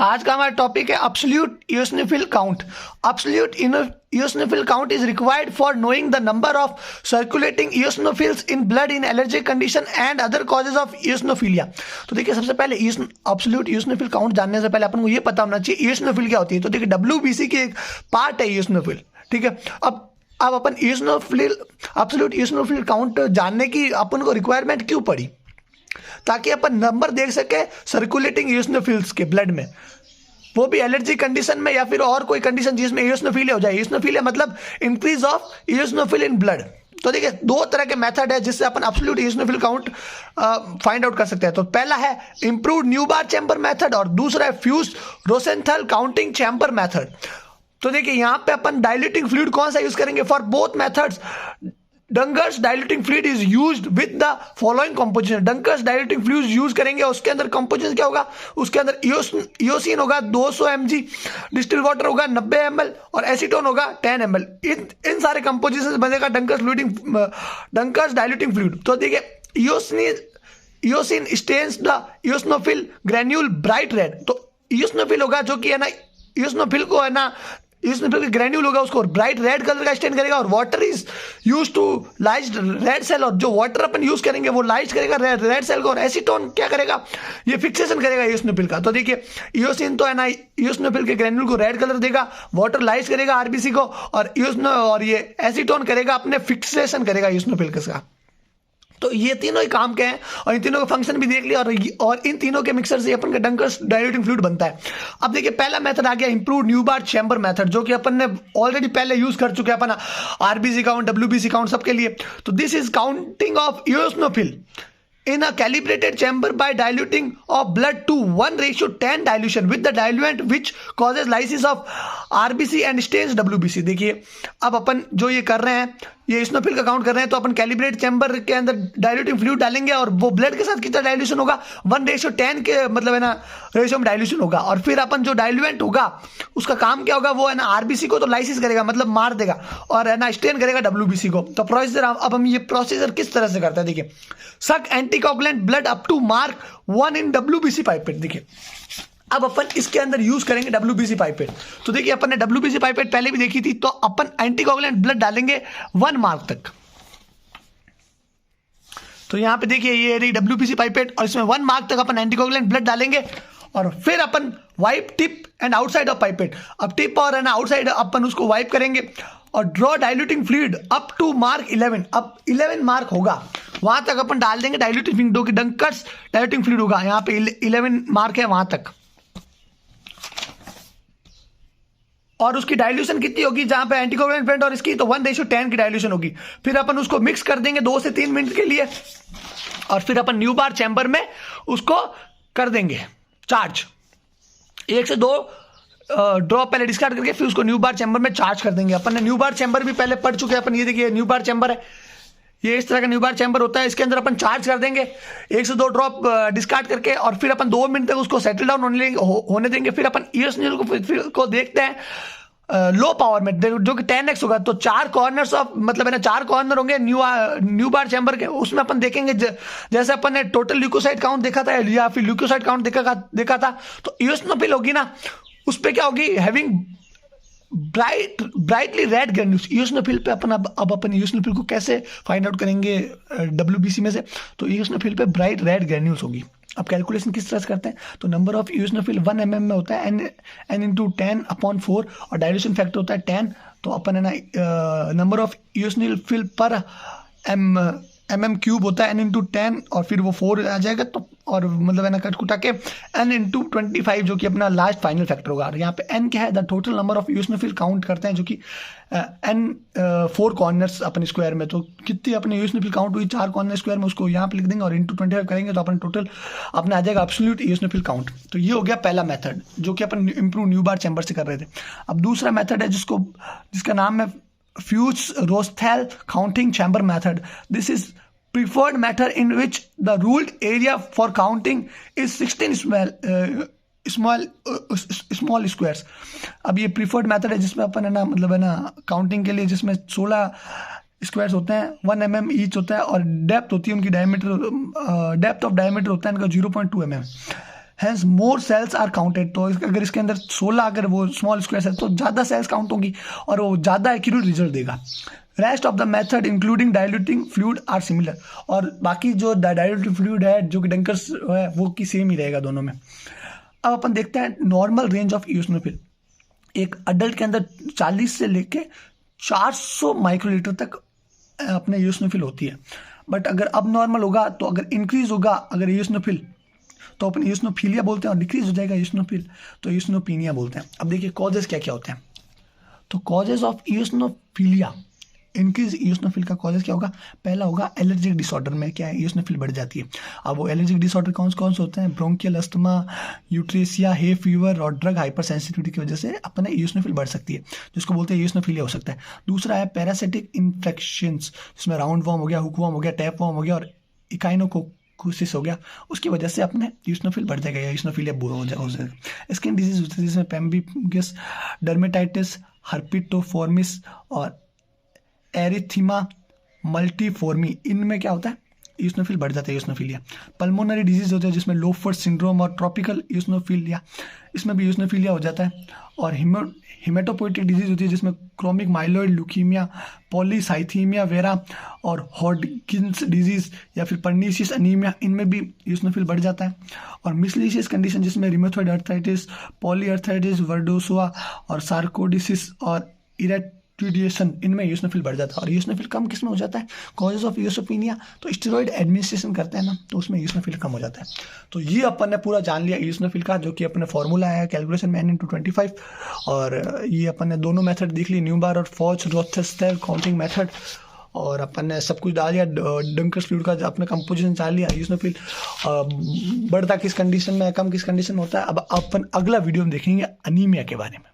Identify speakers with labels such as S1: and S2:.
S1: आज का हमारा टॉपिक है absolute eosinophil count. Absolute eosinophil count is required for knowing the number of circulating eosinophils in blood in allergic condition and other causes of eosinophilia. तो देखिए, सबसे पहले absolute eosinophil count जानने से पहले अपन को ये पता होना चाहिए इओसिनोफिल क्या होती है। तो देखिए, डब्ल्यूबीसी की एक पार्ट है इओसिनोफिल, ठीक है। अब अपन एब्सोल्यूट इओसिनोफिल काउंट जानने की अपन को रिक्वायरमेंट क्यों पड़ी? ताकि अपन नंबर देख सके सर्कुलेटिंग इओसिनोफिल्स के ब्लड में, वो भी एलर्जी कंडीशन में या फिर और कोई कंडीशन जिसमें इओसिनोफिलिया हो जाए। इओसिनोफिलिया मतलब increase of eosinophil in blood. तो देखिए, दो तरह के मेथड है जिससे अपन absolute eosinophil count find out कर सकते हैं। तो पहला है इंप्रूव्ड न्यूबार चैम्बर मेथड और दूसरा है fused Rosenthal counting chamber method. तो देखिए, यहां पे अपन डाइल्यूटिंग फ्लूइड कौन सा यूज करेंगे? For both methods Dunger's diluting fluid is used with the following composition. Dunger's diluting fluid use करेंगे, उसके अंदर कंपोजिशन क्या होगा? उसके अंदर इओसिन होगा 200 mg, डिस्टिल वाटर होगा 90 ml और एसीटोन होगा 10 ml। इन सारे कंपोजिशन बनेगा डंकर्स डाइल्यूटिंग फ्लूइड। तो देखिए, eosin stains the eosinophil granule bright red. तो इओसिनोफिल होगा जो कि है ना, इओसिनोफिल को है ना, इओसिनोफिल ग्रैन्यूल होगा उसको ब्राइट रेड कलर का स्टेन करेगा। और water is use to lyse red cell, और जो वाटर अपन यूज करेंगे वो लाइज करेगा रेड सेल को। और एसीटोन क्या करेगा? ये फिक्सेशन करेगा इओसिनोफिल का। तो देखिए, इओसिन तो है ना इओसिनोफिल के ग्रैन्यूल को रेड कलर देगा, वाटर लाइज करेगा आरबीसी को, और ये एसीटोन करेगा अपने फिक्सेशन करेगा इओसिनोफिल का। तो ये तीनों ही काम के हैं और इन तीनों का फंक्शन भी देख लिया, और इन तीनों के मिक्सर से अपन का डंकर्स डाइल्यूटिंग फ्लूइड बनता है। अब देखिए, पहला मेथड आ गया इंप्रूव्ड न्यूबार चैम्बर मेथड, जो कि अपन ने ऑलरेडी पहले यूज कर चुके हैं अपन आरबीसी काउंट, डब्ल्यूबीसी काउंट सबके लिए। तो this is counting of eosinophil in a calibrated chamber by diluting of blood to 1:10 dilution with the diluent which causes lysis of RBC and stains WBC। देखिए, अब अपन जो ये कर रहे हैं, ये इओसिनोफिल का काउंट कर रहे हैं, तो अपन कैलिब्रेट चैम्बर के अंदर डाइल्यूटिंग फ्लूइड डालेंगे और वो ब्लड के साथ कितना डाइल्यूशन होगा? 1:10 के मतलब है ना रेशियो में डाइल्यूशन होगा। और फिर अपन जो डाइल्यूएंट होगा उसका काम क्या होगा? वो है ना आरबीसी को तो लाइसिस करेगा, मतलब मार देगा, और है ना स्टेन करेगा डब्ल्यूबीसी को। तो प्रोसीजर, अब हम ये प्रोसीजर किस तरह से करते हैं? देखिए, suck anticoagulant blood up to mark 1 in WBC pipette. देखिए, अब अपन इसके अंदर यूज करेंगे डब्ल्यूबीसी पाइपेट। तो देखिए, अपन ने डब्ल्यूबीसी पाइपेट पहले भी देखी थी। तो अपन एंटीकोगुलेंट ब्लड डालेंगे 1 मार्क तक। तो यहां पे देखिए, ये रही डब्ल्यूबीसी पाइपेट और इसमें 1 मार्क तक अपन एंटीकोगुलेंट ब्लड डालेंगे। और फिर अपन wipe tip and outside of pipette. अब टिप और है ना आउटसाइड अपन उसको वाइप करेंगे और draw diluting fluid up to mark 11। अब 11 मार्क होगा वहां तक अपन डाल देंगे डाइल्यूटिंग फ्लूइड, जो कि डंकर्स डाइल्यूटिंग फ्लूइड होगा। यहाँ पे 11 मार्क है वहां तक। और उसकी डाइल्यूशन कितनी होगी? जहां पे एंटीकोगुलेंट ब्लड और इसकी, तो 1:10 की डाइल्यूशन होगी। फिर अपन उसको मिक्स कर देंगे 2 से 3 मिनट के लिए, और फिर अपन न्यू बार चैम्बर में उसको कर देंगे चार्ज। 1 से 2 ड्रॉप पहले डिस्कार्ड करके फिर उसको न्यू बार चैम्बर में चार्ज कर देंगे। अपन ने न्यू बार चैम्बर भी पहले पढ़ चुके हैं अपन। ये देखिए, न्यू बार चैम्बर है, ये इस तरह का न्यू बार चैम्बर होता है। इसके अंदर अपन चार्ज कर देंगे 1 से 2 ड्रॉप डिस्कार्ड करके, और फिर अपन 2 मिनट तक उसको सेटल डाउन होने देंगे। फिर अपन इओसिनोफिल को देखते हैं लो पावर में, जो कि 10x होगा। तो 4 कॉर्नर्स ऑफ, मतलब है ना 4 कॉर्नर होंगे न्यू बार चैम्बर के। उसमें अपन देखेंगे जैसे अपन ने टोटल ल्यूकोसाइट काउंट देखा था या फिर ल्यूकोसाइट काउंट देखा था, तो इओसिनोफिल होगी ना, उस पर क्या होगी? Having brightly red granules. Eosinophil पे अब अपन इओसिनोफिल को कैसे फाइंड आउट करेंगे डब्ल्यूबीसी में से? तो इओसिनोफिल पे ब्राइट रेड ग्रैन्यूल्स होगी। अब कैलकुलेशन किस तरह से करते हैं? तो नंबर ऑफ इओसिनोफिल 1 mm में होता है n/10/4 और डाइल्यूशन फैक्टर होता है 10। तो अपन है ना नंबर ऑफ इओसिनोफिल पर mm³ होता है n/10 और फिर वो 4 आ जाएगा। तो और मतलब है ना कट कुटा के n/25 जो कि अपना लास्ट फाइनल फैक्टर होगा। और यहाँ पे n क्या है? The total number of eosinophil count करते हैं, जो कि n 4 कॉर्नर्स अपन स्क्वायर में। तो कितनी अपने इओसिनोफिल काउंट हुई 4 कॉर्नर स्क्वायर में, उसको यहाँ पे लिख देंगे और ×25 करेंगे तो अपन टोटल अपना आ जाएगा एब्सोल्यूट इओसिनोफिल काउंट। तो ये हो गया पहला मेथड, जो कि अपन इंप्रूव न्यू बार चैम्बर से कर रहे थे। अब दूसरा मेथड है जिसका नाम है fused Rosenthal counting chamber method. This is preferred method in which the ruled area for counting is 16 small squares। अब ये प्रीफर्ड मेथड है जिसमें अपन है ना, मतलब है ना काउंटिंग के लिए, जिसमें 16 स्क्वायर्स होते हैं, 1 mm ईच होता है, और डेप्थ होती है उनकी डायमीटर, डेप्थ ऑफ डायमीटर होता है इनका 0.2 mm hence more cells are counted. तो अगर इसके अंदर 16 अगर वो स्मॉल स्क्वायर है तो ज़्यादा सेल्स काउंट होंगी और वो ज़्यादा एक्यूरेट रिजल्ट देगा। Rest of the method including diluting fluid are similar. और बाकी जो डाइल्यूटिंग फ्लूइड है जो कि डंकर्स है वो की सेम ही रहेगा दोनों में। अब अपन देखते हैं नॉर्मल रेंज ऑफ इओसिनोफिल। एक अडल्ट के अंदर 40 से लेके 400 माइक्रोलीटर तक अपने इओसिनोफिल होती है। बट अगर अब नॉर्मल होगा तो अगर इंक्रीज होगा अगर इओसिनोफिल तो अपन इओसिनोफिलिया बोलते हैं, और डिक्रीज हो जाएगा इओसिनोफिल तो इओसिनोपिनिया बोलते हैं। अब देखिए कॉजेज क्या क्या होते हैं। तो causes of eosinophilia, increase eosinophil का कॉजेज क्या होगा। पहला होगा एलर्जिक डिसऑर्डर में क्या है इओसिनोफिल बढ़ जाती है। अब वो एलर्जिक डिसऑर्डर कौन से होते हैं, ब्रोंकियल अस्थमा, यूट्रेसिया, हे फीवर और ड्रग हाइपर सेंसिटिविटी की वजह से अपने इओसिनोफिल बढ़ सकती है, जिसको बोलते हैं इओसिनोफिलिया हो सकता है। दूसरा है पैरासिटिक इन्फेक्शंस, जिसमें राउंड वॉर्म हो गया, हुक वॉर्म हो गया, टैप वॉर्म हो गया और इकाइनोकोसिस हो गया, उसकी वजह से अपने इओसिनोफिल बढ़ जाएगा या इओसिनोफिलिया हो जाएगा। स्किन डिजीज होती है जिसमें पेम्बिगस, डर्मेटाइटिस, हर्पिटोफॉर्मिस और एरिथीमा मल्टीफॉर्मी, इनमें क्या होता है इओसिनोफिल बढ़ जाता है इओसिनोफिलिया। पल्मोनरी डिजीज होते हैं जिसमें लोफर सिंड्रोम और ट्रॉपिकल इओसिनोफिलिया, इसमें भी इओसिनोफिलिया हो जाता है। और हिमेटोपोइटिक डिजीज होती है जिसमें chromic myeloid leukaemia, polycythaemia vera और हॉडकिंस डिजीज या फिर पर्नीशियस अनीमिया, इनमें भी इओसिनोफिल बढ़ जाता है। और मिसलीशियस कंडीशन जिसमें रिमेथॉइड अर्थराइटिस, पॉलीअर्थराइटिस वर्डोसोआ और सार्कोडिसिस और इरेक्टिडिएशन, इनमें इओसिनोफिल बढ़ जाता है। और इओसिनोफिल कम किस में हो जाता है, कॉजेज ऑफ इओसिनोपिनिया, तो स्टेरॉइड एडमिनिस्ट्रेशन करते हैं ना तो उसमें इओसिनोफिल कम हो जाता है। तो ये अपन ने पूरा जान लिया इओसिनोफिल का, जो कि अपने फॉर्मूला है कैलकुलेशन में n/25। और ये अपन ने दोनों मेथड देख ली, न्यूबार और फॉच रोथेस्टेल काउंटिंग मेथड, और अपन ने सब कुछ डाल दिया। डंकर्स फ्लूइड का अपना कंपोजिशन जान लिया, इओसिनोफिल बढ़ता किस कंडीशन में, कम किस कंडीशन में होता है। अब अपन अगला वीडियो में देखेंगे अनीमिया के बारे में।